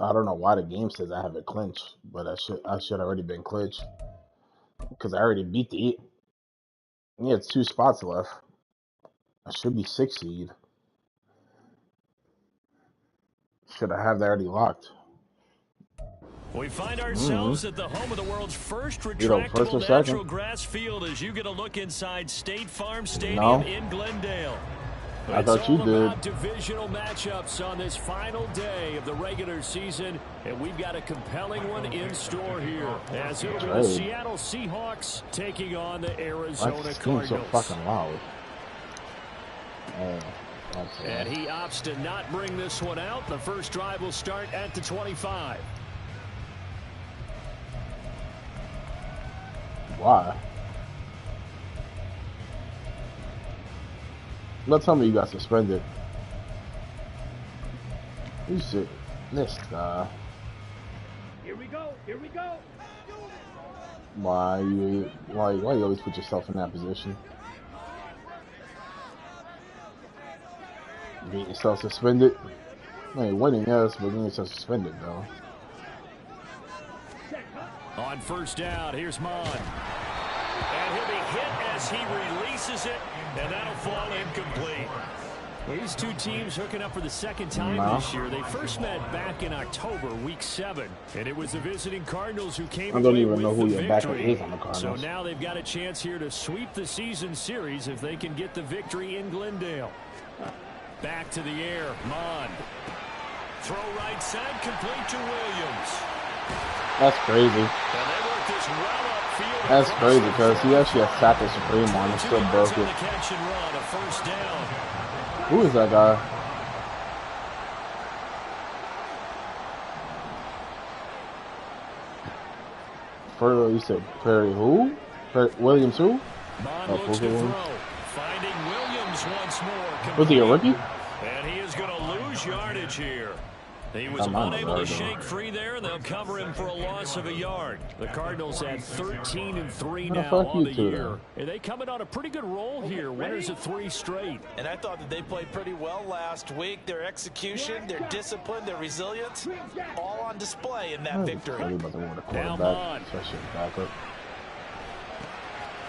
I don't know why the game says I have it clinched, but I should already been clinched because I already beat the. Yeah, it's 2 spots left. I should be 6 seed. Should I have that already locked? We find ourselves at the home of the world's first first or retractable second? natural grass field as you get a look inside State Farm Stadium in Glendale. I thought you did. It's all about divisional matchups on this final day of the regular season, and we've got a compelling one in store here. As it'll be the Seattle Seahawks taking on the Arizona Cardinals. So fucking loud. And he opts to not bring this one out. The first drive will start at the 25. Why? Don't tell me you got suspended. You shit. This guy. Here we go. Here we go. Why you always put yourself in that position? Getting yourself suspended. I ain't winning, yes, but getting yourself suspended though. On first down, here's Mon. And he'll be hit as he releases it, and that'll fall incomplete. These two teams hooking up for the second time this year. They first met back in October, week 7, and it was the visiting Cardinals who came away with the victory. I don't even know who your backup is on the Cardinals. So now they've got a chance here to sweep the season series if they can get the victory in Glendale. Back to the air, Mon. Throw right side, complete to Williams. That's crazy. And they work this well upfield. That's crazy because he actually has sacked the Supreme on and still broke it. Catch and run, a first down. Who is that guy? Further, you said Perry who? Williams who? Mon looks to throw. Finding Williams once more. Was he a rookie? And he is going to lose yardage here. He was unable to shake free there, and they'll cover him for a loss of a yard. The Cardinals at 13-3 now on the year. And they come in on a pretty good roll here. Winners of 3 straight. And I thought that they played pretty well last week. Their execution, their discipline, their resilience, all on display in that victory. Now Mon.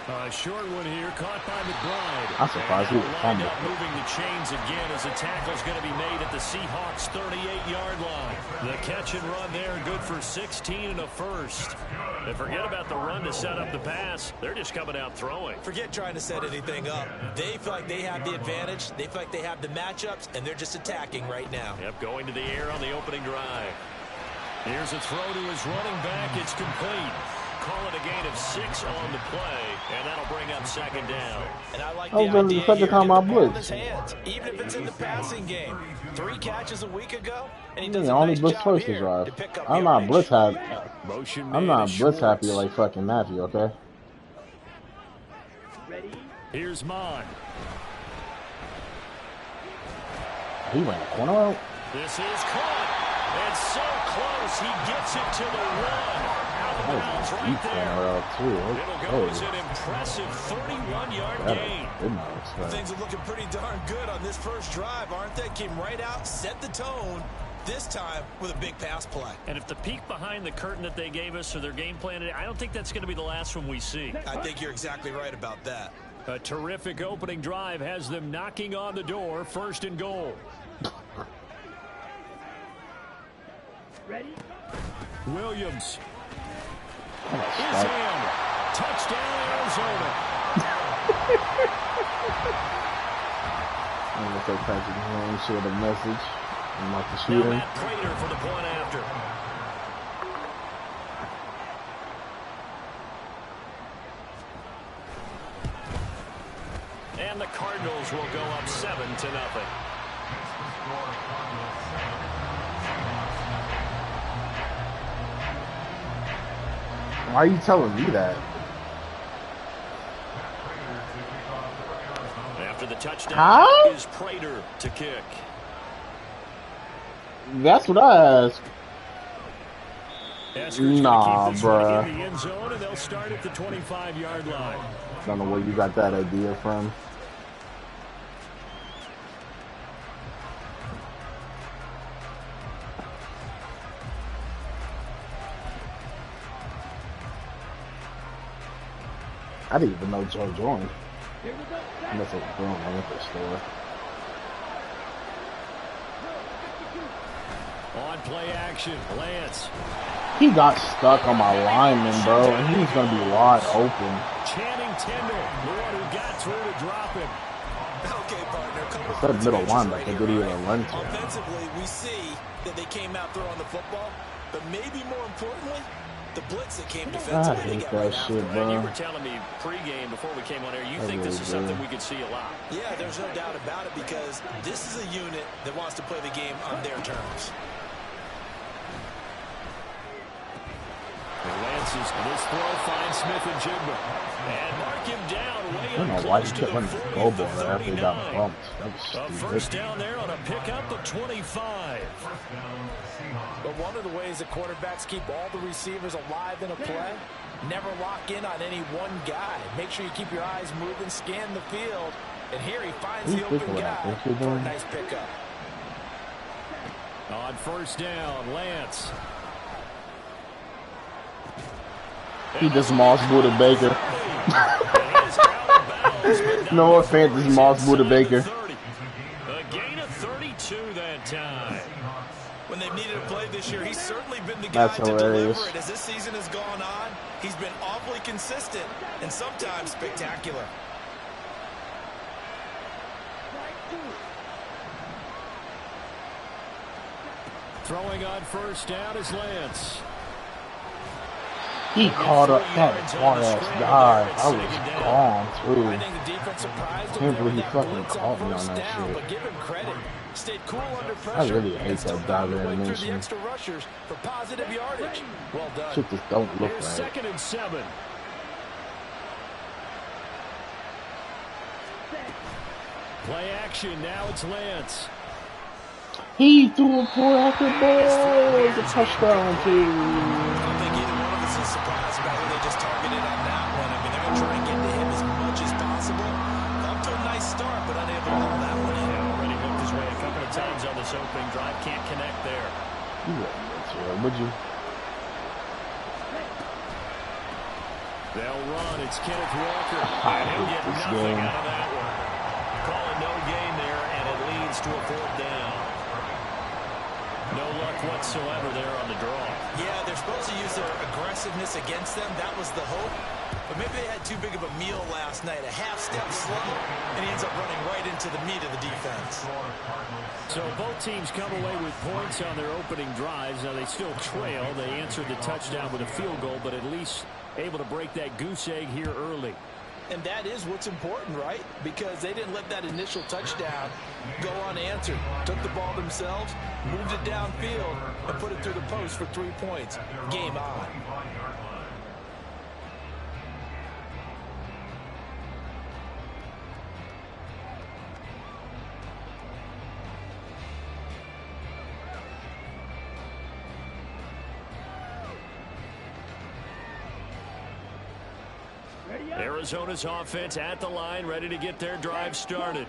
A short one here, caught by McBride. I'm surprised he was fumbled. Moving the chains again as a tackle's going to be made at the Seahawks' 38-yard line. The catch and run there, good for 16 and a first. And forget about the run to set up the pass. They're just coming out throwing. Forget trying to set anything up. They feel like they have the advantage. They feel like they have the matchups, and they're just attacking right now. Yep, going to the air on the opening drive. Here's a throw to his running back. It's complete. Call it a gain of 6 on the play, and that'll bring up second down. And I like the idea here to time I blitzed. Even if it's in the passing game. 3 catches a week ago, and he does a only nice blitz job first here drive. to pick up I'm not blitz happy. I'm not blitz happy like fucking Matthew, okay? Ready? Here's Mon. He ran the corner out. This is caught. And so close, he gets it to the 1. Out right there. It'll go as an impressive 31-yard gain. Things are looking pretty darn good on this first drive, aren't they? Came right out, set the tone, this time with a big pass play. And if the peek behind the curtain that they gave us or their game plan, I don't think that's going to be the last one we see. I think you're exactly right about that. A terrific opening drive has them knocking on the door, 1st and goal. Ready? Williams. His hand. Touchdown, Arizona. I'm going to say Patrick Mahomes shared a message. I'm like the Now shooting. Matt Prater for the point after. And the Cardinals will go up 7-0. Why are you telling me that? After the touchdown is Prater to kick. That's what I asked. Nah, bruh. In the end zone, and they'll start at the 25-yard line. I don't know where you got that idea from. I didn't even know Joe joined. Here we go. I must have grown. I went to the store. On play action, Lance. He got stuck on my lineman, bro, and he was going to be wide open. Channing Tindall, the one who got through to drop him. Okay, partner. It's that middle linebacker did he even run to? Offensively, we see that they came out throwing the football, but maybe more importantly, the blitz that came defensively. I hate that shit, bro. You were telling me pregame before we came on air, you think this is something we could see a lot. Yeah, there's no doubt about it because this is a unit that wants to play the game on their terms. Lance's this throw finds Smith and Jigba. And mark him down way I don't know why he kept running the goal ball there after he got bumped. That was a stupid. first down there on a pickup of 25. But one of the ways that quarterbacks keep all the receivers alive in a play, never lock in on any one guy. Make sure you keep your eyes moving, scan the field. And here he finds the open guy for a nice pickup. On first down, Lance. He just Moss Buddha Baker. No offense, this Moss Buddha Baker. A gain of 32 that time. When they've needed a play this year, he's certainly been the guy to deliver it. As this season has gone on, he's been awfully consistent and sometimes spectacular. Throwing on first down is Lance. He caught up that far-ass guy. I was gone, too. I think the defense surprised him. Can't believe he fucking caught me on that down, shit. but give him credit. Stayed cool under pressure. I really hate that dive animation. The extra rushers for positive yardage. Well done. Shit just don't look Here's right. 2nd and 7. Play action, now it's Lance. He threw a four-after ball. It's a touchdown, too. I don't think either one of us is surprised about who they just targeted on that one. I mean, they're going to try and get to him as much as possible. Off to a nice start, but unable to haul that one in. Already hooked his way a couple of times on this opening drive. Can't connect there. You wouldn't miss it, would you? They'll run. It's Kenneth Walker. I And he'll hate get this nothing game. out of that one. Calling no gain there, and it leads to a 4th down. No luck whatsoever there on the draw. Yeah, they're supposed to use their aggressiveness against them. That was the hope. But maybe they had too big of a meal last night. A half step slow, and he ends up running right into the meat of the defense. So both teams come away with points on their opening drives. Now they still trail. They answered the touchdown with a field goal, but at least able to break that goose egg here early. And that is what's important, right? Because they didn't let that initial touchdown go unanswered. Took the ball themselves, moved it downfield, and put it through the post for 3 points. Game on. Arizona's offense at the line, ready to get their drive started.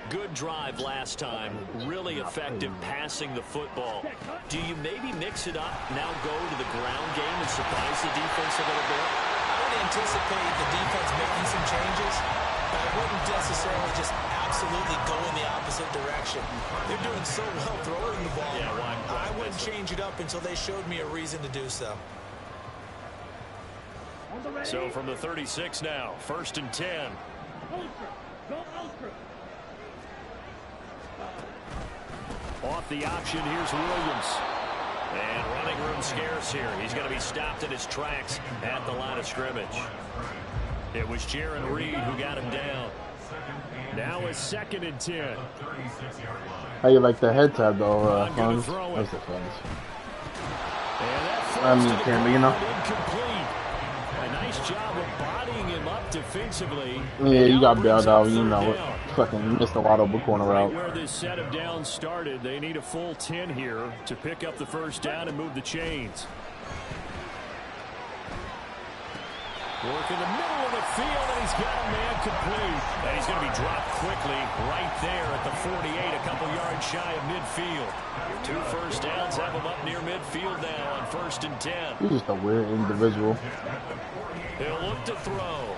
Good drive last time. Really effective passing the football. Do you maybe mix it up, now go to the ground game and surprise the defense a little bit? I would anticipate the defense making some changes, but I wouldn't necessarily just absolutely go in the opposite direction. They're doing so well throwing the ball. Yeah, I wouldn't change it up until they showed me a reason to do so. So from the 36 now, 1st and 10. Ultra. Go ultra. Off the option, here's Williams. And running room scarce here. He's going to be stopped in his tracks at the line of scrimmage. It was Jaron Reed who got him down. Now it's 2nd and 10. How you like the head tap, though, Fonz? That's the Fonz. I mean, Cameron, you know? Incomplete. A nice job of bodying him up defensively. Yeah, you got bailed out, you know it. Fucking missed a lot of corner route. Where this set of downs started, they need a full 10 here to pick up the first down and move the chains. Work in the middle of the field, and he's got a man complete. And he's going to be dropped quickly right there at the 48, a couple yards shy of midfield. 2 first downs have him up near midfield now on 1st and 10. He's just a weird individual. He'll look to throw.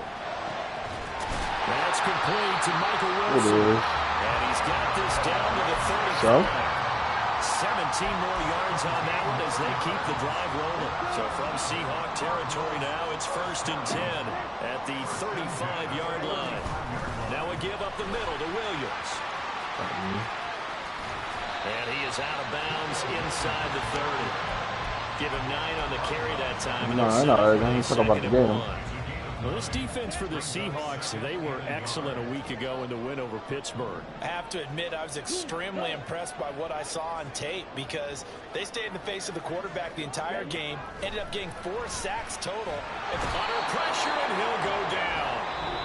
That's complete to Michael It Wilson. is. And he's got this down to the 35. So? 17 more yards on that one as they keep the drive rolling. So from Seahawk territory now, it's 1st and 10 at the 35-yard line. Now a give up the middle to Williams. And he is out of bounds inside the 30. Give him 9 on the carry that time. No, I know. I ain't talking about the game. Well, this defense for the Seahawks, they were excellent a week ago in the win over Pittsburgh. I have to admit, I was extremely impressed by what I saw on tape because they stayed in the face of the quarterback the entire game, ended up getting 4 sacks total. It's under pressure, and he'll go down.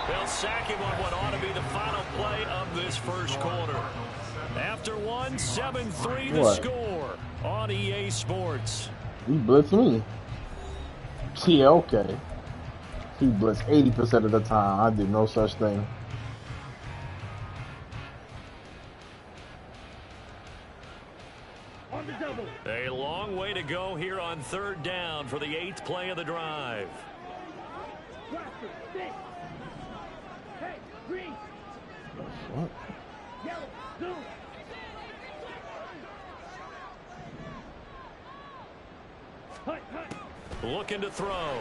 They'll sack him on what ought to be the final play of this first quarter. After one, 7-3 the score on EA Sports. You blitz me. Yeah, okay. He blitzed 80% of the time. I did no such thing. On the double. A long way to go here on 3rd down for the 8th play of the drive. Blaster, stick. Hey, green. What? Yellow, blue. Hut, hut. Looking to throw.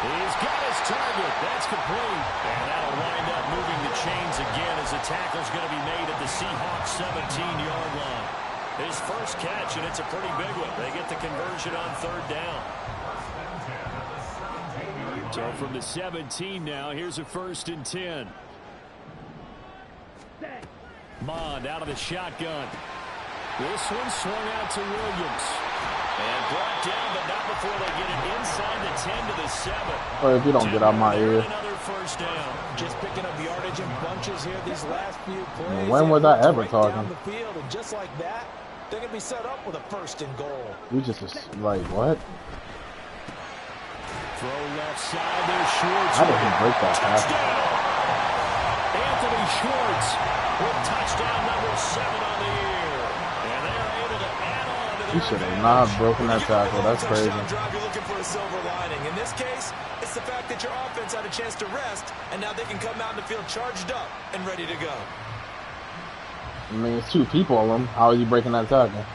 He's got his target. That's complete. And that'll wind up moving the chains again as the tackle's going to be made at the Seahawks 17-yard line. His first catch, and it's a pretty big one. They get the conversion on 3rd down. So from the 17 now, here's a 1st and 10. Mond out of the shotgun. This one swung out to Williams. And brought down, but not before they get it inside the 10 to the 7. Or if you don't get out my ear. Another 1st down. Just picking up yardage in bunches here these last few plays. When was I ever talking? Down the field, and just like that, they're going to be set up with a 1st and goal. You just like, what? Throw left side there, Schwartz. How did he break that pass? Anthony Schwartz with touchdown number 7 on the year. And they're able to add on to their He should have not broken that tackle. That's crazy. Drive, you're looking for a silver lining. In this case, it's the fact that your offense had a chance to rest, and now they can come out in the field charged up and ready to go. I mean, it's 2 people on him. How are you breaking that tackle?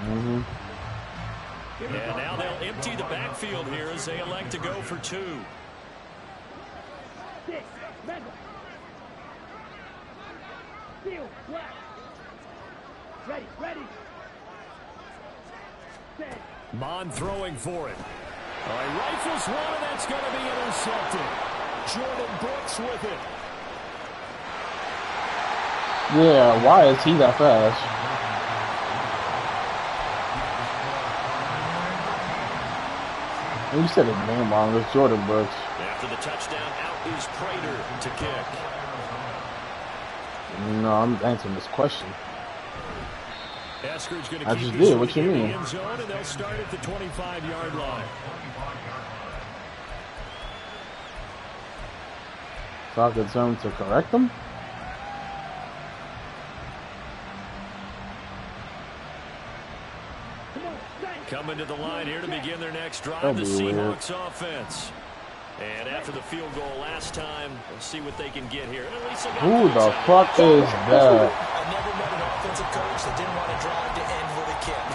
And now they'll empty the backfield here as they elect to go for 2. Six, red. Steel, black. Ready, ready. Set. Mond throwing for it. All right, rifles one, and that's going to be intercepted. Jordan Brooks with it. Yeah, why is he that fast? You said his name wrong. It's Jordan Brooks. After the touchdown, out is Prater to kick. No, I'm answering this question. Eskridge going I to keep just this did. What you in the mean? end zone, and they'll start at the 25-yard line. So I could tell him to correct him? Coming to the line here to begin their next drive, the Seahawks offense. And after the field goal last time, we'll see what they can get here. Who the fuck is that? I never met an offensive coach that didn't want a drive to end with a kick.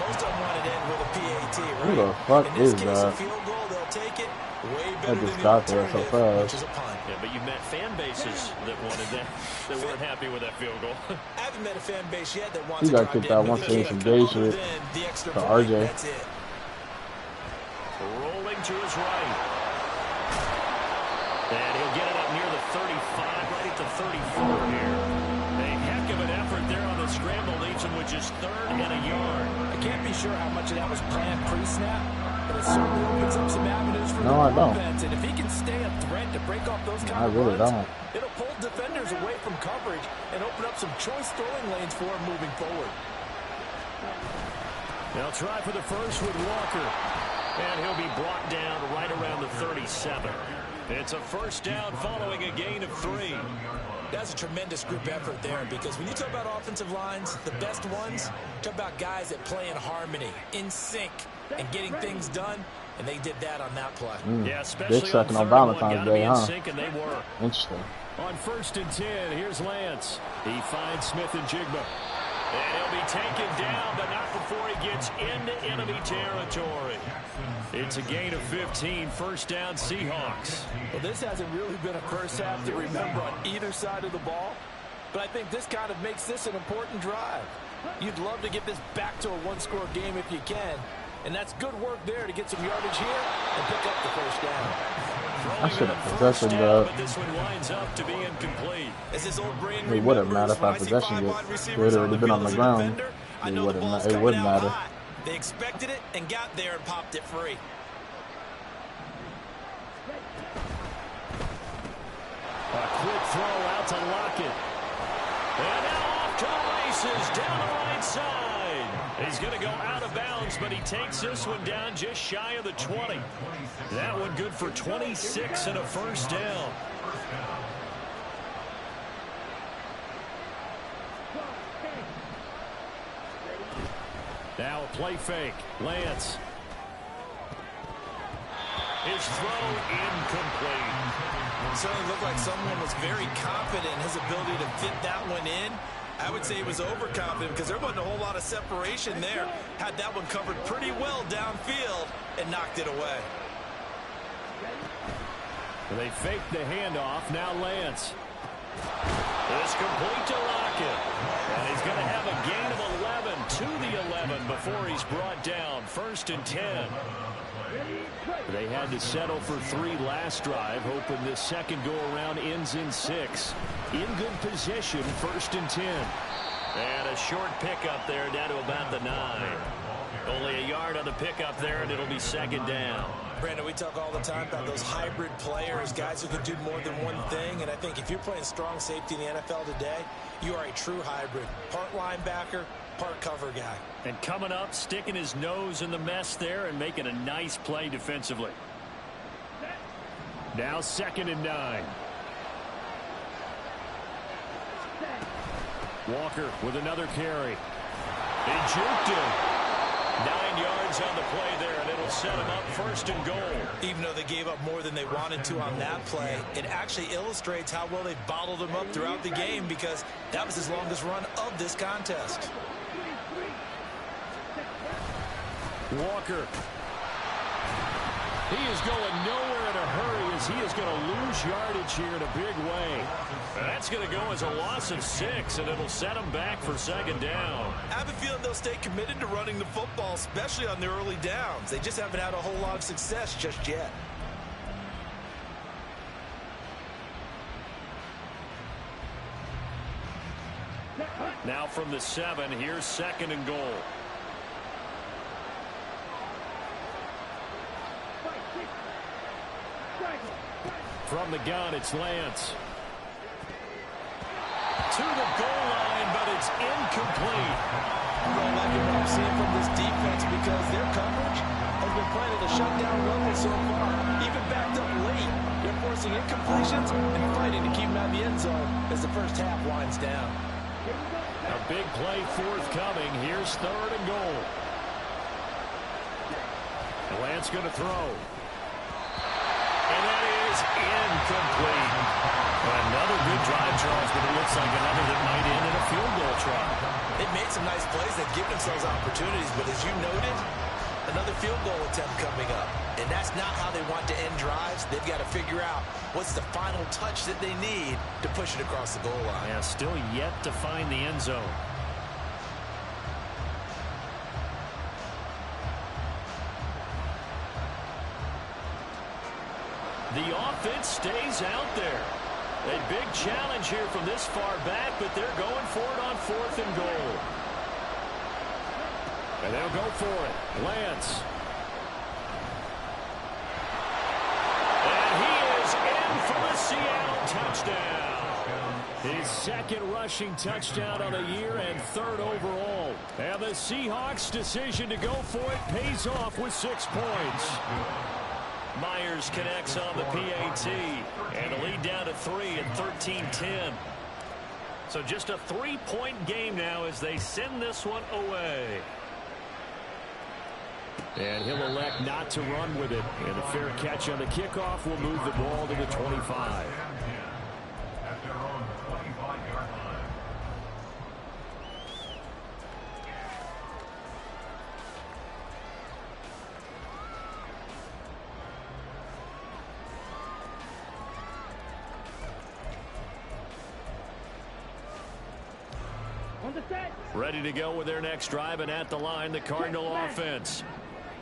Most of them wanted to end with a PAT, right? Who the fuck In this is case, that? a field goal, they'll take it way I better just than got the there so alternative, which fast. is a punt. Yeah, but you met fan bases that wanted that, that weren't happy with that field goal. I haven't met a fan base yet that wants He to got drive kicked to out end once with a saying kick. some gay Other shit than the extra to point, RJ. that's it. Rolling to his right. And he'll get it up near the 35, right at the 34 here. A heck of an effort there on the scramble, leaves him with just 3rd and a yard. I can't be sure how much of that was planned pre-snap, but it certainly opens up some avenues for No, I the don't. offense. And if he can stay a threat to break off those kind I of really runs, don't. it'll pull defenders away from coverage and open up some choice throwing lanes for him moving forward. They'll try for the first with Walker. And he'll be brought down right around the 37. It's a 1st down following a gain of 3. That's a tremendous group effort there, because when you talk about offensive lines, the best ones, talk about guys that play in harmony, in sync, and getting things done, and they did that on that play. Yeah, especially big second on 3rd Valentine's Day, huh? sync, and they were. Interesting. On 1st and 10, here's Lance. He finds Smith and Jigba. And he'll be taken down, but not before he gets into enemy territory. It's a gain of 15, 1st down Seahawks. Well, this hasn't really been a first half to remember on either side of the ball, but I think this kind of makes this an important drive. You'd love to get this back to a one-score game if you can, and that's good work there to get some yardage here and pick up the 1st down. I should have possessed that. But this one winds up to be incomplete. As his old brain It wouldn't matter if I possession it. It would already been on the ground. It wouldn't matter. They expected it and got there and popped it free. A quick throw out to Lockett. And now off to the races down the right side. He's going to go out of bounds, but he takes this one down just shy of the 20. That one good for 26 and a 1st down. Now a play fake. Lance. His throw incomplete. It certainly looked like someone was very confident in his ability to fit that one in. I would say he was overconfident because there wasn't a whole lot of separation there. Had that one covered pretty well downfield and knocked it away. They fake the handoff. Now Lance. It's complete to Lockett. And he's going to have a gain of 11 to the 11 before he's brought down. 1st and 10. They had to settle for 3 last drive, hoping this second go-around ends in 6. In good position, 1st and 10. And a short pickup there down to about the 9. Only a yard on the pickup there, and it'll be 2nd down. Brandon, we talk all the time about those hybrid players, guys who can do more than one thing, and I think if you're playing strong safety in the NFL today, you are a true hybrid. Part linebacker, part cover guy. And coming up, sticking his nose in the mess there and making a nice play defensively. Now 2nd and 9. Walker with another carry. He juked him. 9 yards on the play there, and it'll set him up 1st and goal. Even though they gave up more than they wanted to on that play, it actually illustrates how well they bottled him up throughout the game, because that was his longest run of this contest. Walker. He is going nowhere in a hurry, as he is going to lose yardage here in a big way. That's going to go as a loss of 6, and it'll set him back for 2nd down. I have a feeling they'll stay committed to running the football, especially on their early downs. They just haven't had a whole lot of success just yet. Now from the 7, here's 2nd and goal. From the gun, it's Lance. To the goal line, but it's incomplete. I'm going back at what I'm seeing from this defense, because their coverage has been playing at a shutdown level so far. Even backed up late, they're forcing incompletions and fighting to keep them out of the end zone as the first half winds down. A big play forthcoming. Here's 3rd and goal. Lance going to throw. And that is incomplete. Another good drive, Charles, but it looks like another that might end in a field goal try. They've made some nice plays. They've given themselves opportunities, but as you noted, another field goal attempt coming up. And that's not how they want to end drives. They've got to figure out what's the final touch that they need to push it across the goal line. Yeah, still yet to find the end zone. The offense stays out there. A big challenge here from this far back, but they're going for it on 4th and goal. And they'll go for it. Lance. And he is in for the Seattle touchdown. His 2nd rushing touchdown on the year and 3rd overall. And the Seahawks' decision to go for it pays off with 6 points. Myers connects on the PAT, and the lead down to 3 at 13-10. So just a 3-point game now as they send this one away. And he'll elect not to run with it. And a fair catch on the kickoff will move the ball to the 25. Ready to go with their next drive, and at the line, the Cardinal offense.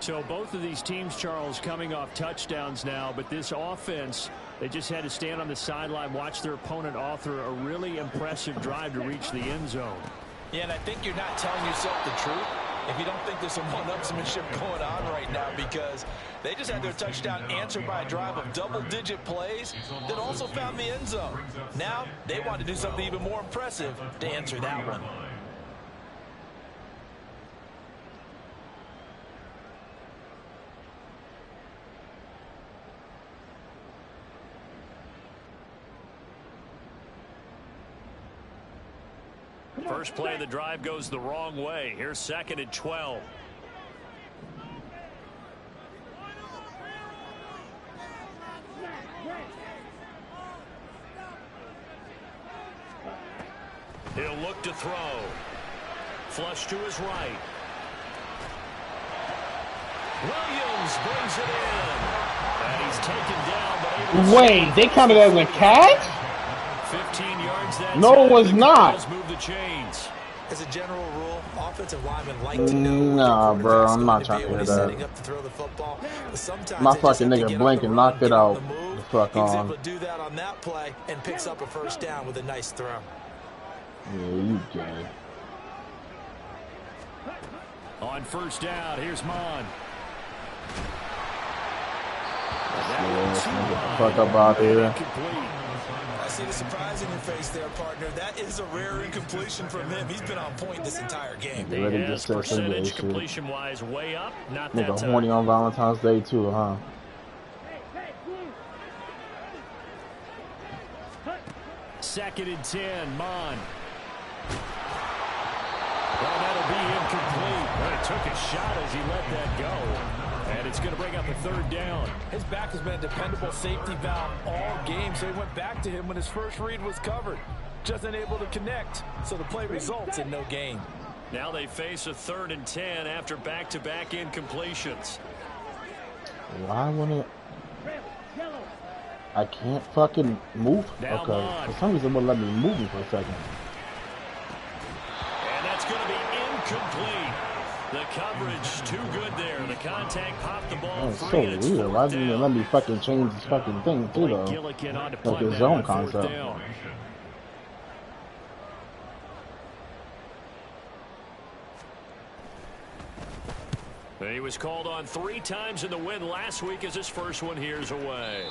So both of these teams, Charles, coming off touchdowns now, but this offense, they just had to stand on the sideline, watch their opponent author a really impressive drive to reach the end zone. Yeah, and I think you're not telling yourself the truth if you don't think there's some one-upsmanship going on right now, because they just had their touchdown answered by a drive of double-digit plays that also found the end zone. Now they want to do something even more impressive to answer that one. First play of the drive goes the wrong way. Here's 2nd and 12. He'll look to throw. Flush to his right. Williams brings it in. And he's taken down. But wait, they counted as a catch? 15 yards that no, it was not. Move the chains. As a general rule, offensive linemen like to know. Nah, bro, I'm not trying to hear that. Up to throw the football. My fucking nigga blink and knocked it out. The fuck on. He was able to do that on that play and picks up a first down with a nice throw. Yeah, you gay. On first down, here's Mon. Yeah, get the fuck up out here. I see the surprise in your face there, partner. That is a rare incompletion from him. He's been on point this entire game. Yes, percentage completion-wise way up. Not that nigga horny on Valentine's Day too, huh? Second and 10, Mon. Well, that'll be incomplete. Well, he took a shot as he let that go. And it's going to bring up a 3rd down. His back has been a dependable safety valve all game, so he went back to him when his first read was covered. Just unable to connect, so the play results in no gain. Now they face a 3rd and 10 after back-to-back incompletions. Why wouldn't I can't fucking move? Now okay. on. For some reason, it wouldn't let me move for a second. And that's going to be incomplete. The coverage too good there. The contact popped the ball. That's so weird. Why didn't it let me fucking change this fucking thing too, though? Like the zone concept. He was called on 3 times in the win last week as his first one here's away.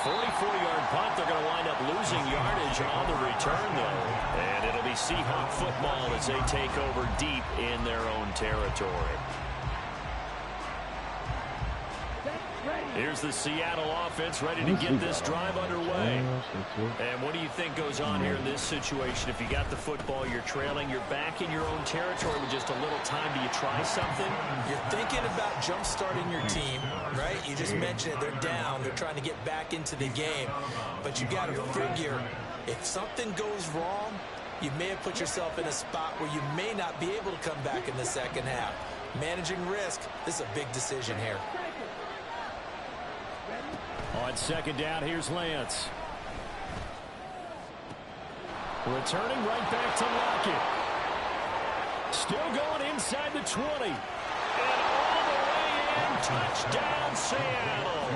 44-yard punt. They're going to wind up losing yardage on the return, though. And it'll be Seahawk football as they take over deep in their own territory. Here's the Seattle offense ready to get this drive underway. And what do you think goes on here in this situation? If you got the football, you're trailing, you're back in your own territory with just a little time. Do you try something? You're thinking about jump-starting your team, right? You just mentioned it. They're down. They're trying to get back into the game. But you got to figure, if something goes wrong, you may have put yourself in a spot where you may not be able to come back in the second half. Managing risk, this is a big decision here. On 2nd down, here's Lance. Returning right back to Lockett. Still going inside the 20. And all the way in. Touchdown, Seattle.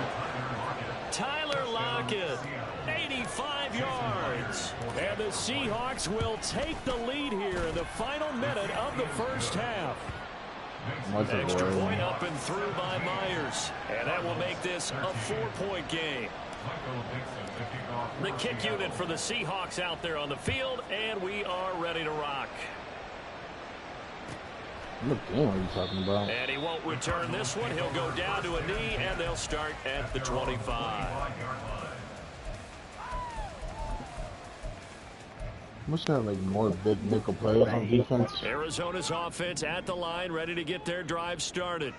Tyler Lockett, 85 yards. And the Seahawks will take the lead here in the final minute of the first half. Extra point up and through by Myers. And that will make this a 4-point game. The kick unit for the Seahawks out there on the field, and we are ready to rock. What game are you talking about? And he won't return this one. He'll go down to a knee, and they'll start at the 25. Wish there like more big nickel players on defense. Arizona's offense at the line, ready to get their drive started.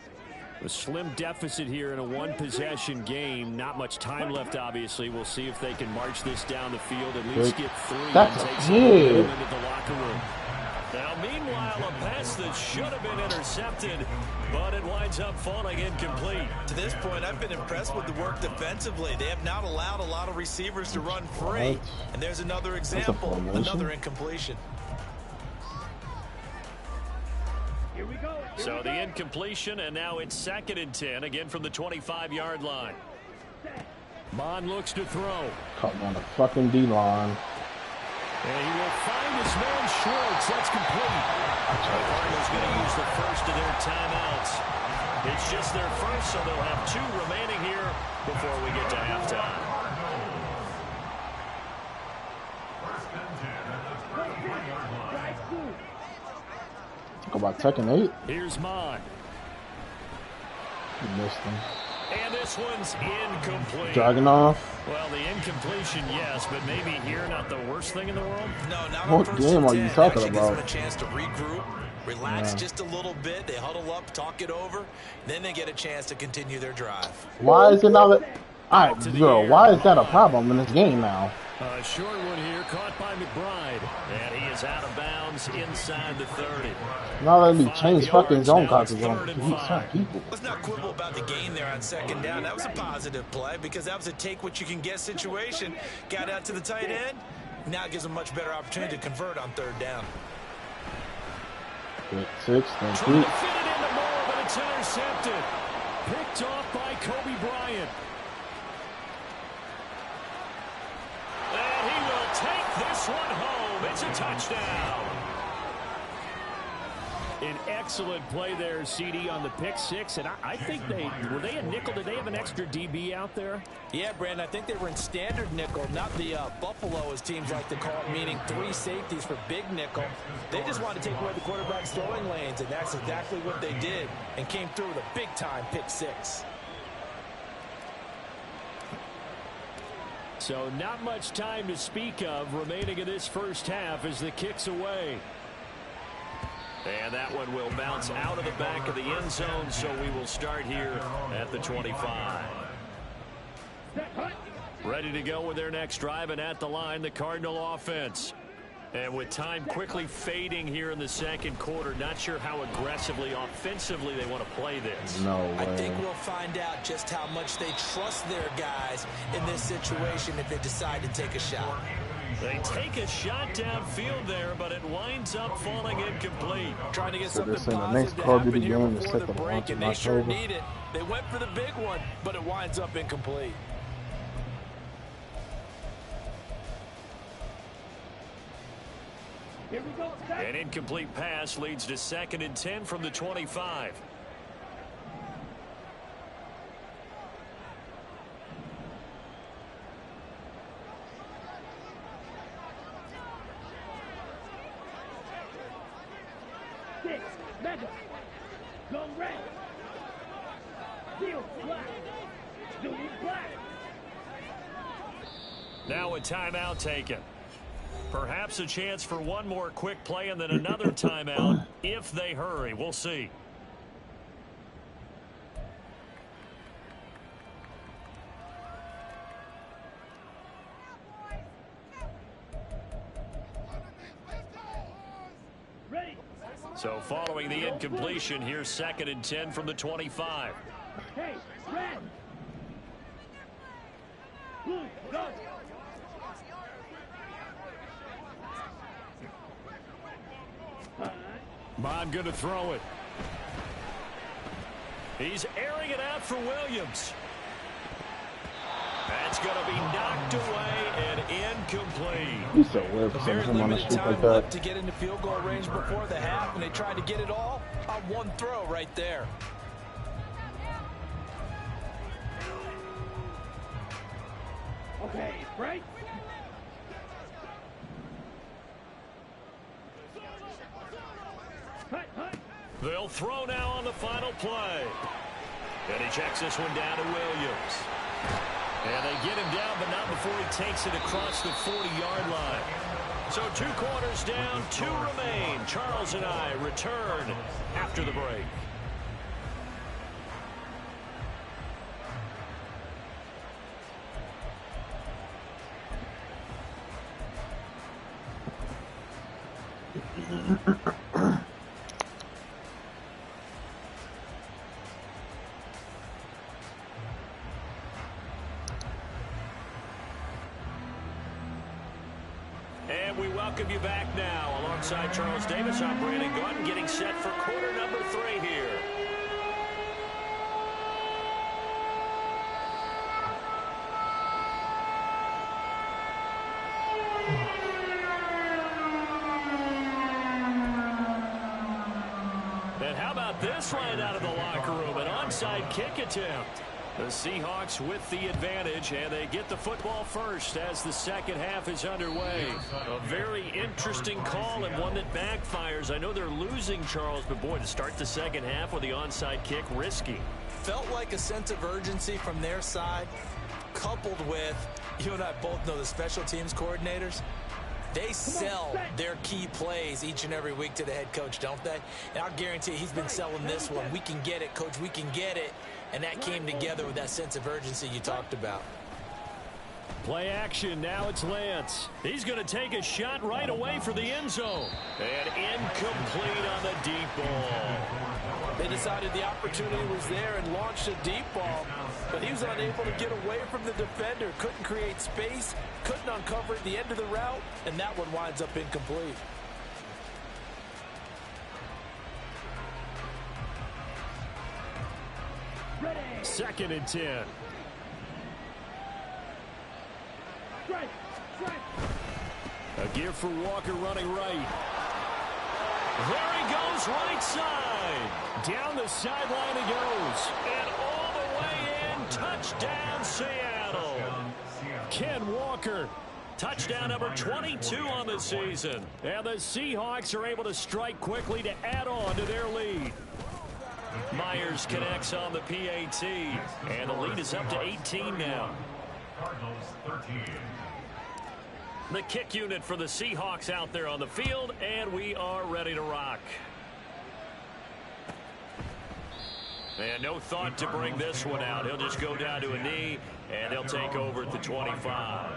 A slim deficit here in a one-possession game. Not much time left, obviously. We'll see if they can march this down the field, at least get 3 and take some momentum into the locker room. Now, meanwhile, a pass that should have been intercepted, but it winds up falling incomplete. To this point, I've been impressed with the work defensively. They have not allowed a lot of receivers to run free. And there's another example, another incompletion. Here we go. So the incompletion, and now it's 2nd and 10, again from the 25-yard line. Mon looks to throw. Caught me on the fucking D-line. And he will find his man Schwartz. That's complete. The Cardinals going to use the first of their timeouts. It's just their first, so they'll have 2 remaining here before we get to halftime. Talk about 2nd and 8. Here's Mon. You missed him. And this one's incomplete. Dragging off. Well, the incompletion, yes, but maybe here not the worst thing in the world. No, not What on game are you talking Actually about? gives them a chance to regroup, relax just a little bit. They huddle up, talk it over, then they get a chance to continue their drive. Why is it not? All right, Zero. Why is that a problem in this game now? A short one here, caught by McBride, and he is out of bounds inside the 30. Now let me change fucking zone coverage on people. Let's not quibble about the gain there on 2nd down. That was a positive play because that was a take-what-you-can-get situation. Got out to the tight end. Now it gives them a much better opportunity to convert on 3rd down. 6, Trying to fit it into more, but it's intercepted. Picked off by Kobe Bryant. And he will take this one home. It's a touchdown. An excellent play there, CD, on the pick 6. And I think were they a nickel? Did they have an extra DB out there? Yeah, Brandon, I think they were in standard nickel, not the Buffalo, as teams like to call it, meaning 3 safeties for big nickel. They just wanted to take away the quarterback's throwing lanes, and that's exactly what they did, and came through with a big-time pick 6. So not much time to speak of remaining in this first half as the kick's away. And that one will bounce out of the back of the end zone, so we will start here at the 25. Ready to go with their next drive, and at the line, the Cardinal offense. And with time quickly fading here in the 2nd quarter, not sure how aggressively, offensively they want to play this. No way. I think we'll find out just how much they trust their guys in this situation if they decide to take a shot. They take a shot downfield there, but it winds up falling incomplete. Trying to get So something they're saying the positive next to happen Call of Duty here game is before set the to break, launch and in they sure October. need it. They went for the big one, but it winds up incomplete. Here we go. An incomplete pass leads to 2nd and 10 from the 25. Six. Mega. Go red. Deal black. Zoom black. Now a timeout taken. Perhaps a chance for one more quick play and then another timeout if they hurry. We'll see. Ready. So following the incompletion, here's 2nd and 10 from the 25. Hey, red. Blue, go. Mon going to throw it. He's airing it out for Williams. That's going to be knocked away and incomplete. He's so weird for Very him on the limited street like time left that. to get into field goal range before the half, and they tried to get it all on one throw right there. Okay, right. Hut. They'll throw now on the final play. And he checks this one down to Williams. And they get him down, but not before he takes it across the 40-yard line. So 2 quarters down, 2 remain. Charles and I return after the break. And we welcome you back now. Alongside Charles Davis, I'm Brandon Gaudin, getting set for quarter number 3 here. And how about this right out of the locker room? An onside kick attempt. The Seahawks with the advantage, and they get the football first as the second half is underway. A very interesting call and one that backfires. I know they're losing, Charles, but boy, to start the second half with the onside kick, risky. Felt like a sense of urgency from their side, coupled with, you and I both know the special teams coordinators. They sell their key plays each and every week to the head coach, don't they? And I'll guarantee he's been selling this one. We can get it, coach, we can get it. And that came together with that sense of urgency you talked about. Play action, now it's Lance. He's going to take a shot right away for the end zone. And incomplete on the deep ball. They decided the opportunity was there and launched a deep ball, but he was unable to get away from the defender, couldn't create space, couldn't uncover at the end of the route, and that one winds up incomplete. Ready. 2nd and 10. Strike. Strike. A give for Walker running right. There he goes, right side. Down the sideline he goes. And all the way in, touchdown Seattle. Ken Walker, touchdown number 22 on the season. And the Seahawks are able to strike quickly to add on to their lead. Myers connects on the PAT. And the lead is up to 18 now. Cardinals 13. The kick unit for the Seahawks out there on the field, and we are ready to rock. And no thought to bring this one out. He'll just go down to a knee, and he'll take over at the 25.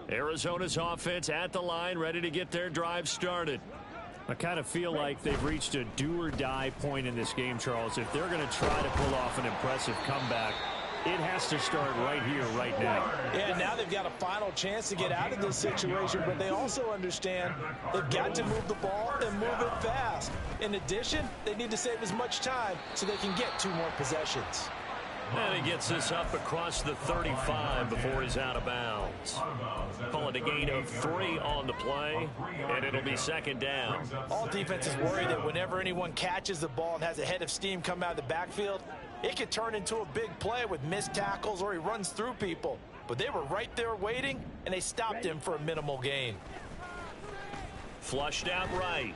Arizona's offense at the line, ready to get their drive started. I kind of feel like they've reached a do-or-die point in this game, Charles. If they're going to try to pull off an impressive comeback, it has to start right here, right now. Yeah, now they've got a final chance to get out of this situation, but they also understand they've got to move the ball and move it fast. In addition, they need to save as much time so they can get 2 more possessions. And he gets this up across the 35 before he's out of bounds. Call it a gain of 3 on the play, and it'll be 2nd down. All defenses worry that whenever anyone catches the ball and has a head of steam come out of the backfield, it could turn into a big play with missed tackles or he runs through people. But they were right there waiting, and they stopped him for a minimal gain. Flushed out right.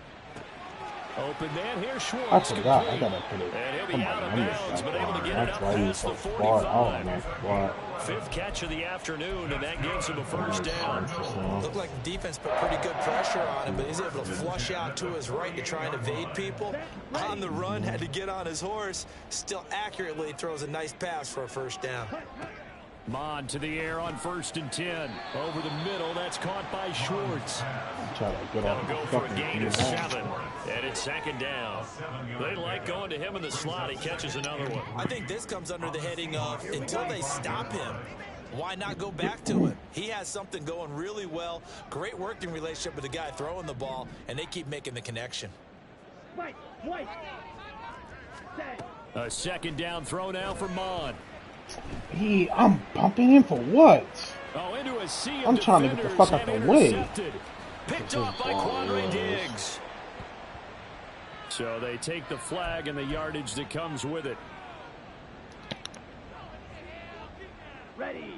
Open man, here's Schwartz. I forgot. I gotta put it. And he'll be out of bounds, but able to get it up why past the so 45. 5th far catch of the afternoon, and that gives him a 1st down. Looked like the defense put pretty good pressure on him, but he's able to flush out to his right to try and evade people. On the run, had to get on his horse. Still accurately throws a nice pass for a 1st down. Mon to the air on 1st and 10. Over the middle, that's caught by Schwartz. That'll go for a gain of 7, and it's 2nd down. They like going to him in the slot. He catches another one. I think this comes under the heading of until they stop him, why not go back to him? He has something going really well. Great working relationship with the guy throwing the ball, and they keep making the connection. White. A 2nd down throw now for Mon. I'm bumping him for what? Oh, into a sea of I'm trying to get the fuck out the way. Picked off by Quandre Diggs. So they take the flag and the yardage that comes with it. Ready.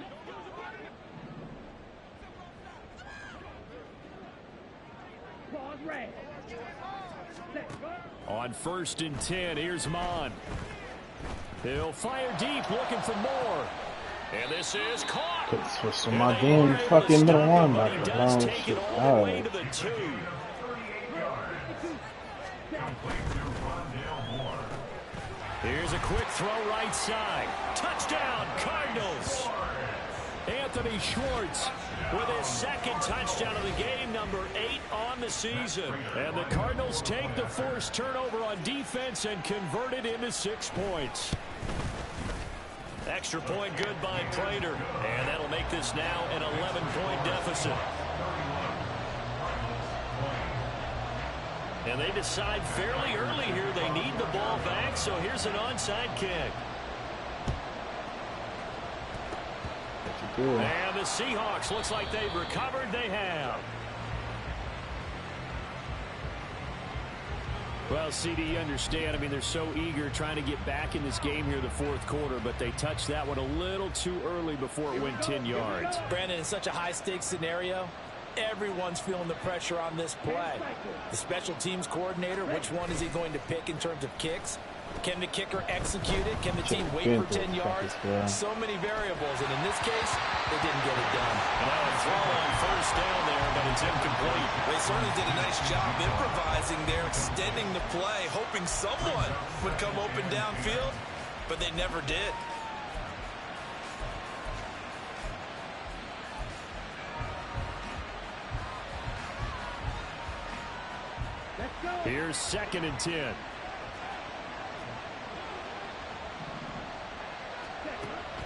red. Set, go. On 1st and 10, here's Mon. He'll fire deep, looking for more. And this is caught. Could switch to my damn fucking middle linebacker. He does take it all the way to the 2. Here's a quick throw right side. Touchdown, Cardinals. Anthony Schwartz with his 2nd touchdown of the game, number 8 on the season. And the Cardinals take the forced turnover on defense and convert it into 6 points. Extra point good by Prater. And that'll make this now an 11-point deficit. And they decide fairly early here they need the ball back, so here's an onside kick. And the Seahawks, looks like they've recovered. They have. Well, CD, you understand. I mean, they're so eager trying to get back in this game here the 4th quarter, but they touched that one a little too early before it went 10 yards. Brandon, in such a high-stakes scenario, everyone's feeling the pressure on this play. The special teams coordinator, which one is he going to pick in terms of kicks? Can the kicker execute it? Can the team wait for 10 yards? So many variables, and in this case, they didn't get it done. Now a throw on 1st down there, but it's incomplete. They certainly did a nice job improvising there, extending the play, hoping someone would come open downfield, but they never did. Here's 2nd and 10.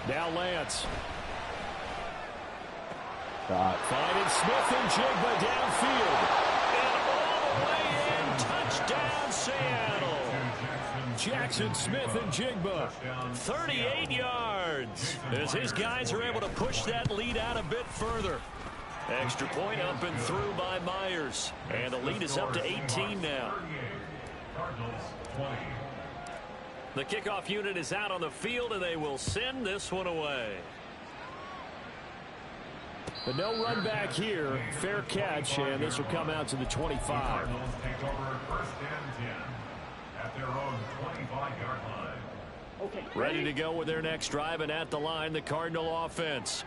Now Lance. Finding Smith and Jigba downfield. And all the way in. Touchdown, Seattle. Jackson Smith and Jigba. 38 yards. As his guys are able to push that lead out a bit further. Extra point up and through by Myers. And the lead is up to 18 now. The kickoff unit is out on the field, and they will send this one away. But no run back here. Fair catch, and this will come out to the 25. Take over 1st and 10 at their own 25-yard line. Okay. Ready to go with their next drive, and at the line, the Cardinal offense.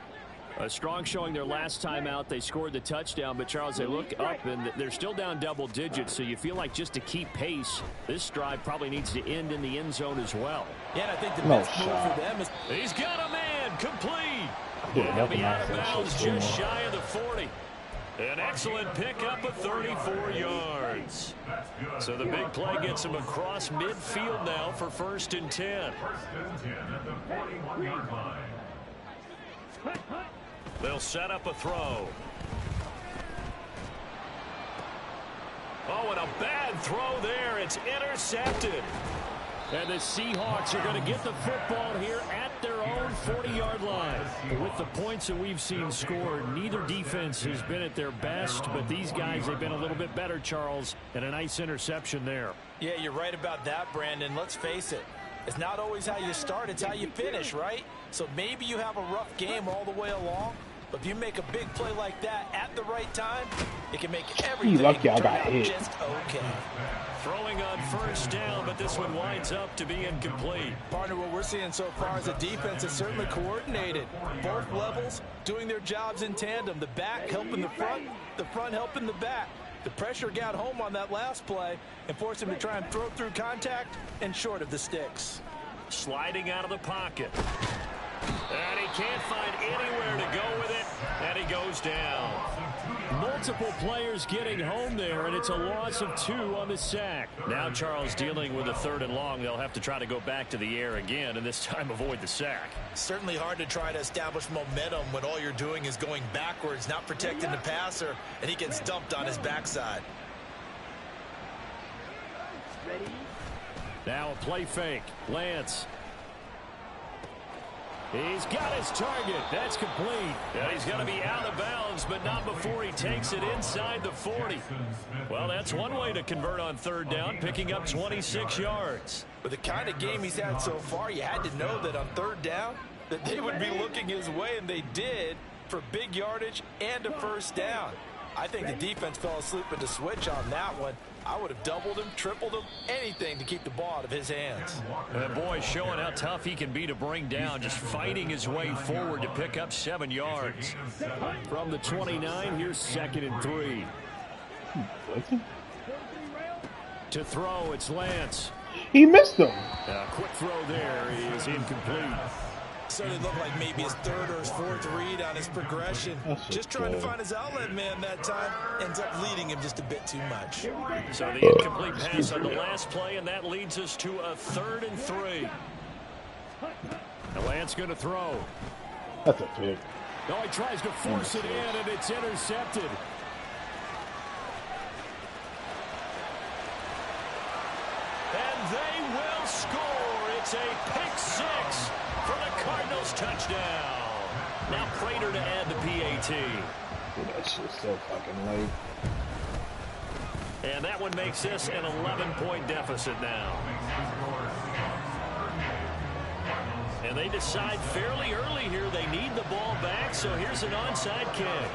A strong showing their last time out. They scored the touchdown, but Charles, they look up and they're still down double digits, so you feel like just to keep pace, this drive probably needs to end in the end zone as well. Yeah, and I think the best move for them is... He's got a man, complete. Yeah, He'll be out of bounds just shy of the 40. An excellent pickup of 34 yards. So the big play gets him across midfield now for 1st and 10. 1st and 10 at the 41-yard line. They'll set up a throw. Oh, and a bad throw there. It's intercepted. And the Seahawks are going to get the football here at their own 40-yard line. With the points that we've seen scored, neither defense has been at their best, but these guys, they've been a little bit better, Charles, and a nice interception there. Yeah, you're right about that, Brandon. Let's face it. It's not always how you start, it's how you finish, right? So maybe you have a rough game all the way along, but if you make a big play like that at the right time, it can make everything turn out just okay. Throwing on 1st down, but this one winds up to be incomplete. Partner, what we're seeing so far is a defense that's certainly coordinated. Both levels doing their jobs in tandem. The back helping the front helping the back. The pressure got home on that last play and forced him to try and throw through contact and short of the sticks. Sliding out of the pocket. And he can't find anywhere to go with it, and he goes down. Multiple players getting home there, and it's a loss of 2 on the sack. Now Charles dealing with a 3rd and long. They'll have to try to go back to the air again, and this time avoid the sack. Certainly hard to try to establish momentum when all you're doing is going backwards, not protecting the passer, and he gets dumped on his backside. Ready? Now a play fake. Lance. He's got his target. That's complete. Yeah, he's going to be out of bounds, but not before he takes it inside the 40. Well, that's one way to convert on 3rd down, picking up 26 yards. With the kind of game he's had so far, you had to know that on 3rd down, that they would be looking his way, and they did, for big yardage and a 1st down. I think the defense fell asleep at the switch on that one. I would have doubled him, tripled him, anything to keep the ball out of his hands. And boy, showing how tough he can be to bring down, just fighting his way forward to pick up 7 yards. From the 29, here's 2nd and 3. To throw, it's Lance. He missed him. A quick throw there is incomplete. Certainly looked like maybe his 3rd or his 4th read on his progression. Just trying to find his outlet man that time. Ends up leading him just a bit too much. So the incomplete pass on the last play, and that leads us to a 3rd and 3. The Lance going to throw. That's a pick. No, he tries to force it in, and it's intercepted. And they will score. It's a pick 6 for the Cardinals touchdown. Now Prater to add the PAT. Dude, that shit's so fucking late. And that one makes this an 11-point deficit now. And they decide fairly early here they need the ball back, so here's an onside kick.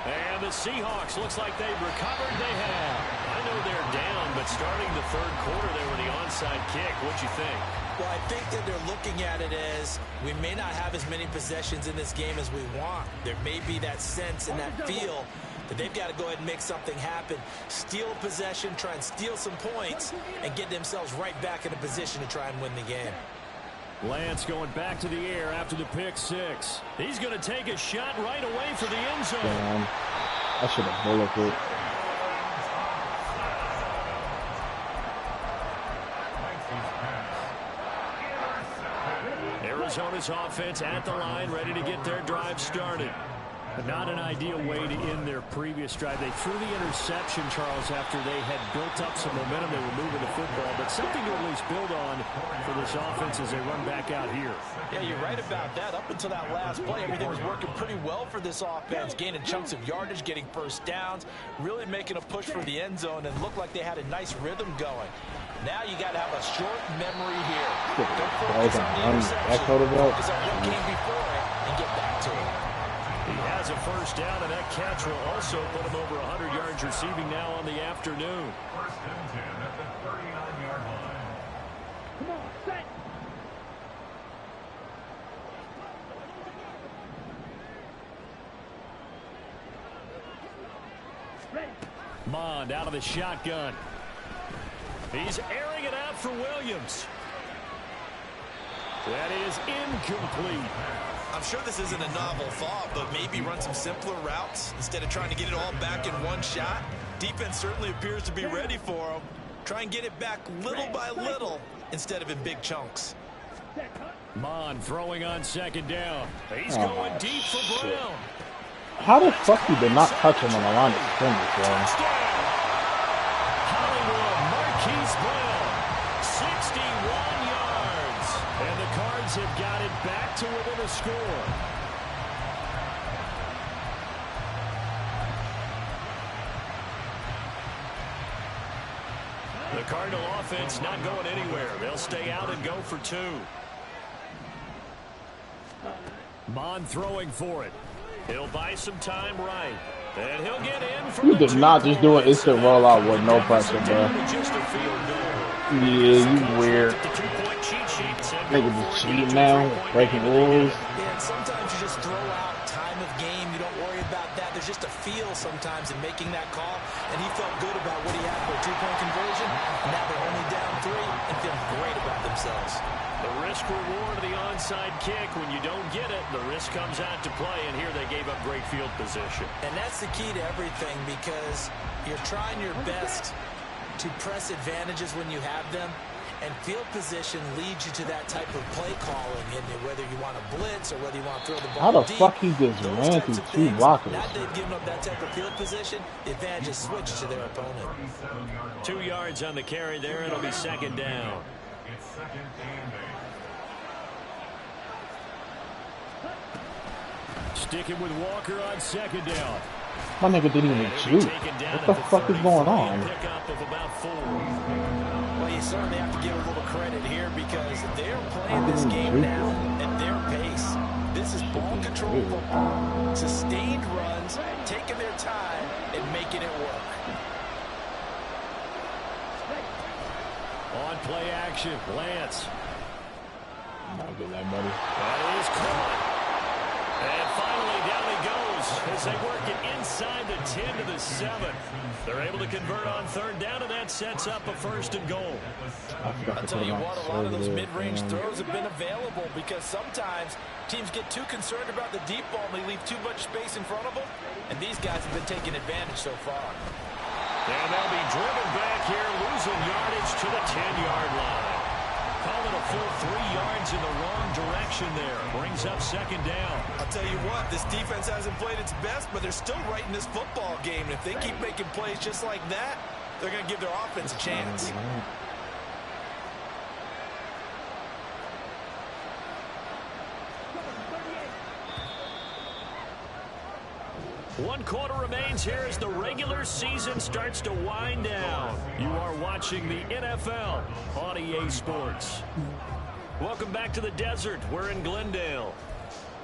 And the Seahawks, looks like they've recovered. They have. I know they're down, but starting the 3rd quarter, they were the onside kick. What'd you think? Well, I think that they're looking at it as we may not have as many possessions in this game as we want. There may be that sense and that feel that they've got to go ahead and make something happen. Steal possession, try and steal some points, and get themselves right back in a position to try and win the game. Lance going back to the air after the pick 6. He's going to take a shot right away for the end zone. Damn. I should have bulleted it. Arizona's offense at the line, ready to get their drive started. Not an ideal way to end their previous drive. They threw the interception, Charles, after they had built up some momentum. They were moving the football, but something to at least build on for this offense as they run back out here. Yeah, you're right about that. Up until that last play, everything was working pretty well for this offense, gaining chunks of yardage, getting first downs, really making a push for the end zone, and looked like they had a nice rhythm going. Now you got to have a short memory here. Don't focus on the interception. Focus on what came before it and get back to it. He has a first down, and that catch will also put him over 100 yards receiving now on the afternoon. 1st and 10 at the 39-yard line. Come on, set. Ready. Mond out of the shotgun. He's airing it out for Williams. That is incomplete. I'm sure this isn't a novel thought, but maybe run some simpler routes instead of trying to get it all back in one shot. Defense certainly appears to be ready for him. Try and get it back little by little instead of in big chunks. Mond throwing on 2nd down. He's going deep for Brown. How the fuck he did not touch him on the line of scrimmage, bro? Hollywood, Marquise Brown, 61 yards. And the Cards have got it back to within a score. The Cardinal offense not going anywhere. They'll stay out and go for 2. Mond throwing for it. He'll buy some time right. And he'll get in from You did not just do an instant rollout with no pressure, bro. Just a field goal. Yeah, you weird. Nigga just cheating now, breaking rules. Yeah, and sometimes you just throw out time of game. You don't worry about that. There's just a feel sometimes in making that call. And he felt good about what he had for a 2-point conversion. Now they're only down 3 and feeling great about themselves. The risk reward of the onside kick. When you don't get it, the risk comes out to play. And here they gave up great field position. And that's the key to everything, because you're trying your best to press advantages when you have them. And field position leads you to that type of play calling, and whether you want to blitz or whether you want to throw the ball How the deep, fuck he just ran through 2 blockers? now they've given up that type of field position, the advantage is switched to their opponent. 2 yards on the carry there. It'll be 2nd down. It's 2nd and 8. Sticking with Walker on 2nd down. My nigga didn't even shoot. What the fuck is going on? Well, you certainly have to give a little credit here because they're playing this game now at their pace. This is ball control football. Sustained runs, taking their time, and making it work. On play action, Lance. Not good, that buddy. That is caught. And finally, down he goes as they work it inside the 10 to the 7. They're able to convert on third down, and that sets up a 1st and goal. I'll tell you what, a lot of those mid-range throws have been available because sometimes teams get too concerned about the deep ball and they leave too much space in front of them, and these guys have been taking advantage so far. And they'll be driven back here, losing yardage to the 10-yard line. Call it a full 3 yards in the wrong direction there. Brings up 2nd down. I'll tell you what, this defense hasn't played its best, but they're still right in this football game. And if they keep making plays just like that, they're going to give their offense a chance. One quarter remains here as the regular season starts to wind down. You are watching the NFL on EA Sports. Welcome back to the desert. We're in Glendale.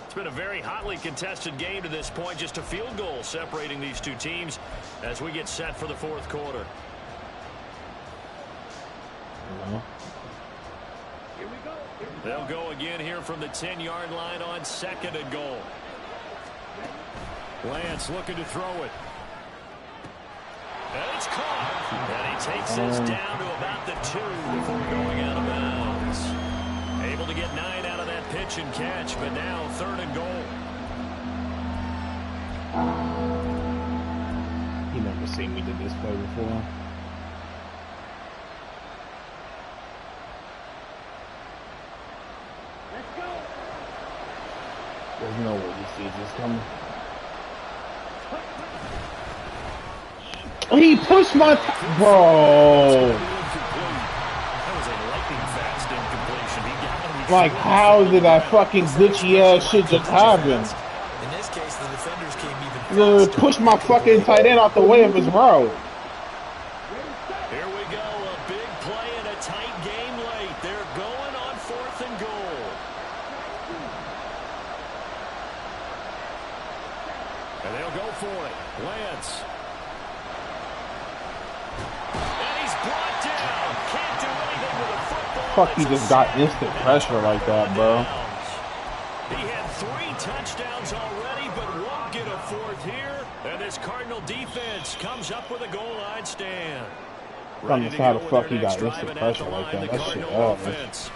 It's been a very hotly contested game to this point. Just a field goal separating these two teams as we get set for the 4th quarter. Here we go. They'll go again here from the 10-yard line on 2nd and goal. Lance looking to throw it. And it's caught. And he takes this down to about the 2 before going out of bounds. Able to get 9 out of that pitch and catch, but now 3rd and goal. You never seen me do this play before. Let's go. There's no way you see this coming. He pushed my bro. That was a lightning fast incompletion. He got Like, how did that fucking glitchy ass shit just happen? In this case, the defenders came even faster. Push my fucking tight end out the way of his route. Here we go, a big play and a tight game late. They're going on 4th and goal. And they'll go for it. Lance. And he's brought down. Can't do anything with a football. Fuck, he just got instant pressure like that, bro. He had 3 touchdowns already, but won't get a 4th here. And this Cardinal defense comes up with a goal line stand. I don't know how the fuck he got instant pressure like that. That shit offense.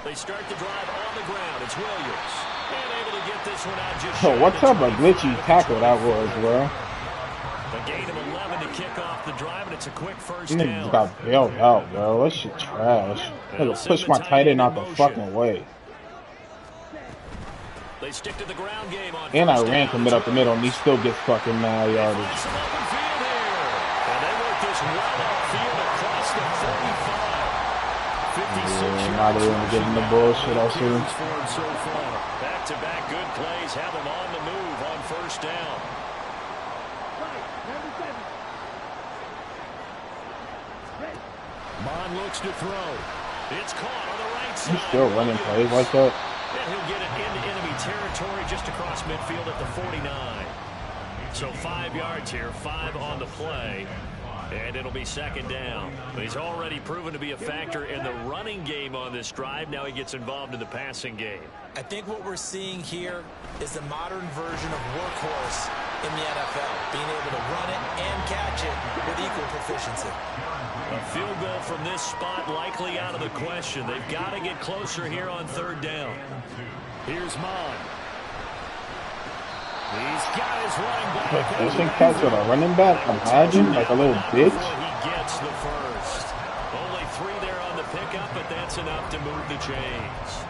They start the drive on the ground. It's Williams. And able to get this one out just So what type of glitchy tackle that was, bro? A gain of 11 to kick off the drive, and it's a quick 1st Niggas down. got bailed out, bro. That shit trash. Nigga push my tight end out the fucking way. They stick to the ground game on And I 1st ran down. from it up the middle, and he still gets fucking mad yardage. Some open field here. And they work this well outfield across the 35. 56 Now they're gonna get in the bullshit, I see. for him so far. Back-to-back good plays have him on the move on 1st down. Right, number 7. Ready. Mon looks to throw. It's caught on the right side. He's still running plays like that. And he'll get it into enemy territory just across midfield at the 49. So 5 yards here, 5 on the play. And it'll be 2nd down. But he's already proven to be a factor in the running game on this drive. Now he gets involved in the passing game. I think what we're seeing here is the modern version of workhorse in the NFL, being able to run it and catch it with equal proficiency. A field goal from this spot likely out of the question. They've got to get closer here on 3rd down. Here's Mon. He's got his running back. Pushing catch with a running back, imagine, like a little bitch. He gets the first. Only 3 there on the pickup, but that's enough to move the chains.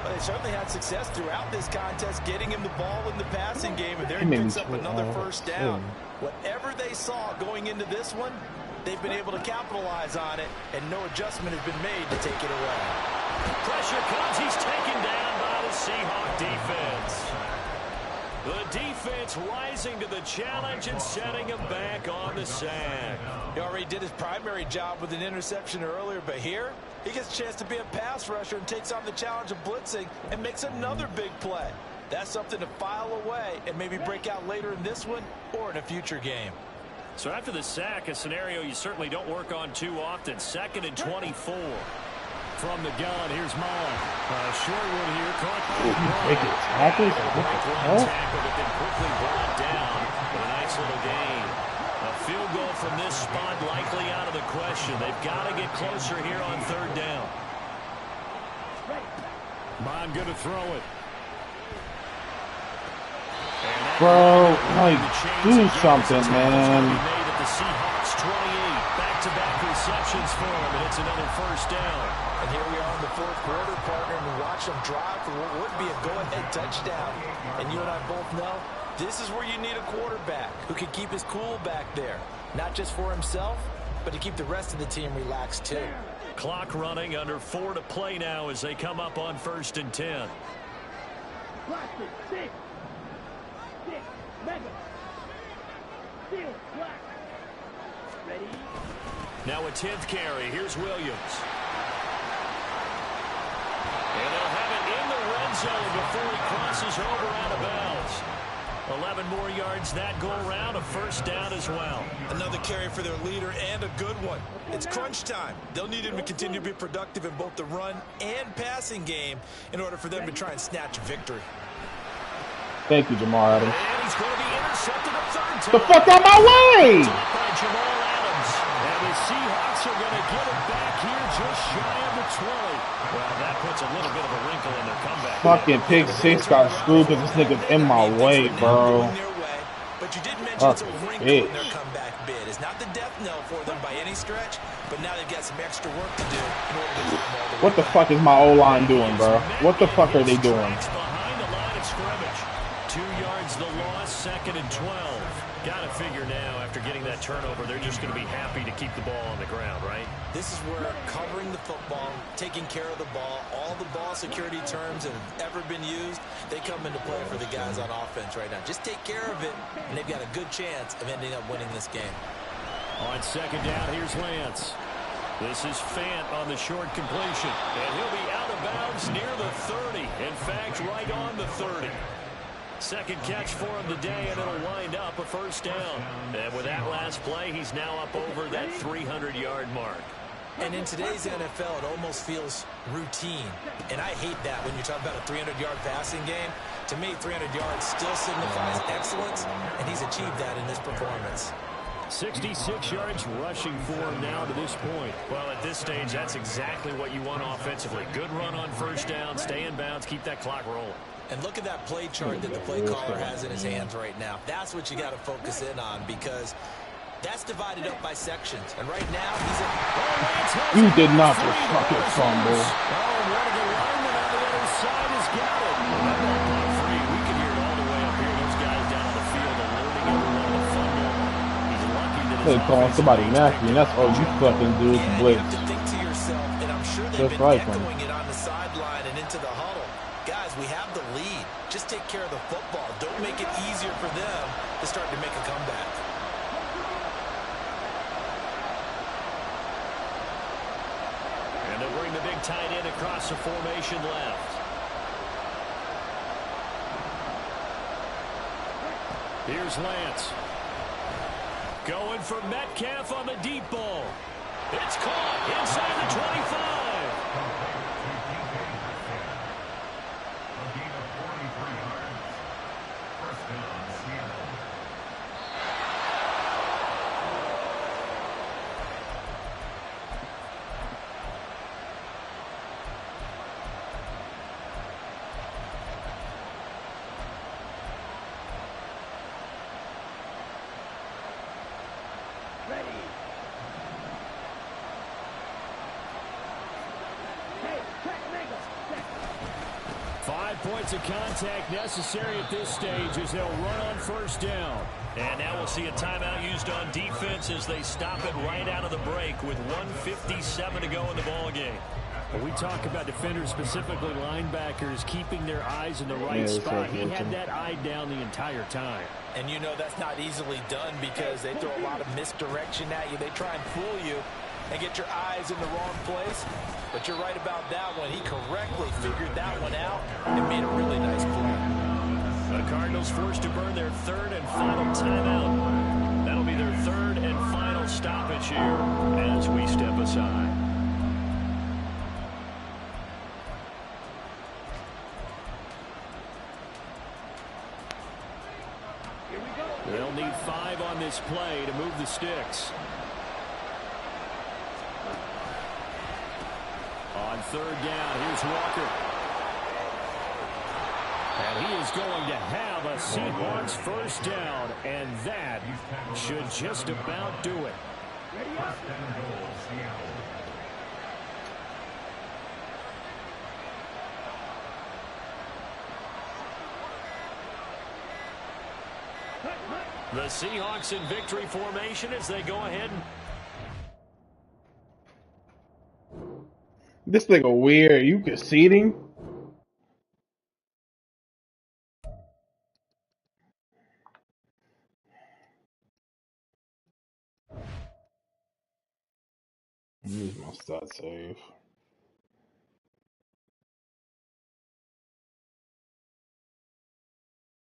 Well, they certainly had success throughout this contest, getting him the ball in the passing game, and there he He made picks me up feel another bad. 1st down. Whatever they saw going into this one, they've been able to capitalize on it, and no adjustment has been made to take it away. Pressure comes. He's taken down by the Seahawk defense. The defense rising to the challenge and setting him back on the sack. He already did his primary job with an interception earlier, but here he gets a chance to be a pass rusher and takes on the challenge of blitzing and makes another big play. That's something to file away and maybe break out later in this one or in a future game. So after the sack, a scenario you certainly don't work on too often. 2nd and 24. From the gun, here's Mullen. Short one here. Caught by Tackle? What the hell? tackle, but then quickly brought down with a nice little gain. A field goal from this spot likely out of the question. They've got to get closer here on 3rd down. Bond going to throw it. Bro, like, do something, man. Made at the Seahawks 28. Back-to-back receptions for him, and it's another 1st down. And here we are in the 4th quarter, partner, and we watch them drive for what would be a go-ahead touchdown. And you and I both know this is where you need a quarterback who can keep his cool back there. Not just for himself, but to keep the rest of the team relaxed too. Clock running, under 4 to play now as they come up on 1st and 10. Blaster, 6. 6. Mega. Steel. Black. Ready. Now a 10th carry. Here's Williams. And they'll have it in the red zone before he crosses over out of bounds. 11 more yards that go around, a 1st down as well. Another carry for their leader and a good one. It's crunch time. They'll need him to continue to be productive in both the run and passing game in order for them to try and snatch a victory. Thank you, Jamal Adams. And he's going to be intercepted a 3rd time. The fuck out my way! Caught by Jamal Adams. And the Seahawks are going to get it back here just shy of the 20. Well, that puts a little bit of a wrinkle in their comeback. Fucking pick 6 got screwed because this nigga's in my way, bro. But you did mention it's a wrinkle in their comeback bid. It's not the death knell for them by any stretch, but now they've got some extra work to do in order to climb all the way. What the fuck is my O-line doing, bro? What the fuck are they doing? Behind the line of scrimmage. 2 yards the loss, 2nd and 12. Got to figure now, after getting that turnover, they're just going to be happy to keep the ball on the ground, right? This is where covering the football, taking care of the ball, all the ball security terms that have ever been used, they come into play for the guys on offense right now. Just take care of it, and they've got a good chance of ending up winning this game. On 2nd down, here's Lance. This is Fant on the short completion. And he'll be out of bounds near the 30. In fact, right on the 30. 2nd catch for him today, and it'll wind up a 1st down. And with that last play, he's now up over that 300-yard mark. And in today's NFL, it almost feels routine. And I hate that when you talk about a 300-yard passing game. To me, 300 yards still signifies excellence, and he's achieved that in this performance. 66 yards rushing for him now to this point. Well, at this stage, that's exactly what you want offensively. Good run on 1st down, stay in bounds, keep that clock rolling. And look at that play chart that the play caller has in his hands right now. That's what you got to focus in on, because that's divided up by sections. And right now, he's in. You did not just fucking fumble. Oh, one of the linemen on the other side has got it. Free. We can hear it all the way up here. Those guys down on the field alerting everyone to the fumble. He's lucky that They calling somebody nasty, and that's all you fucking do is blitz. You have to think to yourself, and I'm sure they've Just been right, echoing it on the sideline and into the huddle. Guys, we have the lead. Just take care of the football. Don't make it easier for them to start to make a comeback. And they'll bring the big tight end across the formation left. Here's Lance. Going for Metcalf on the deep ball. It's caught inside the 25. A gain of 43 yards. 1st down, Seattle. Ready. Hey, check, Mega. Check. 5 points of contact necessary at this stage as they'll run on 1st down. And now we'll see a timeout used on defense as they stop it right out of the break with 1:57 to go in the ball game. When we talk about defenders, specifically linebackers, keeping their eyes in the right spot, he had that eye down the entire time. And you know that's not easily done because they throw a lot of misdirection at you. They try and fool you and get your eyes in the wrong place. But you're right about that one. He correctly figured that one out and made a really nice play. The Cardinals forced to burn their third and final timeout. That'll be their third and final stoppage here as we step aside. They'll need 5 on this play to move the sticks. On third down, here's Walker. And he is going to have a Seahawks first down, and that should just about do it. Ready up. The Seahawks in victory formation as they go ahead. This nigga weird. You conceding? Use my stat save.